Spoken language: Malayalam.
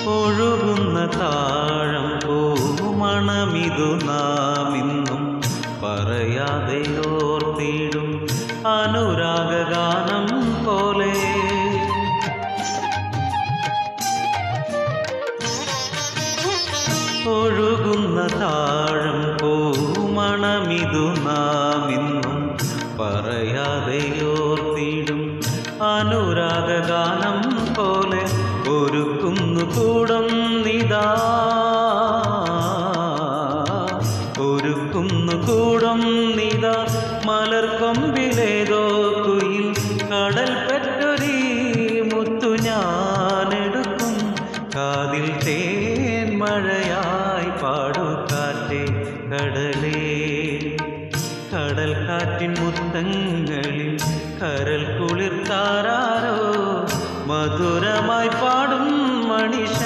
ഒഴുകുന്ന താഴം പൂമണമിതു നാമിന്നും പറയാതെ ഓർത്തിടും അനുരാഗഗാനം പോലെ. ഒഴുകുന്ന താഴം പൂമണമിതു നാമിന്നും പറയാതെ ഓർത്തിടും അനുരാഗഗാനം പോലെ. ഒരുക്കുന്നു കൂടം നിതാ, ഒരുക്കുന്നു കൂടം നിതാ, മലർക്കൊമ്പിലേതോ കുയിൽ കടൽ പെറ്റൊരീ മുത്തു ഞാനെടുക്കും. കാതിൽ തേൻ മഴയായി പാടുകാറ്റേ കടലേ, കടൽ കാറ്റിൻ മുത്തങ്ങളിൽ കരൽ കുളിർത്താരോ മധുരമായി പാടും മണിശ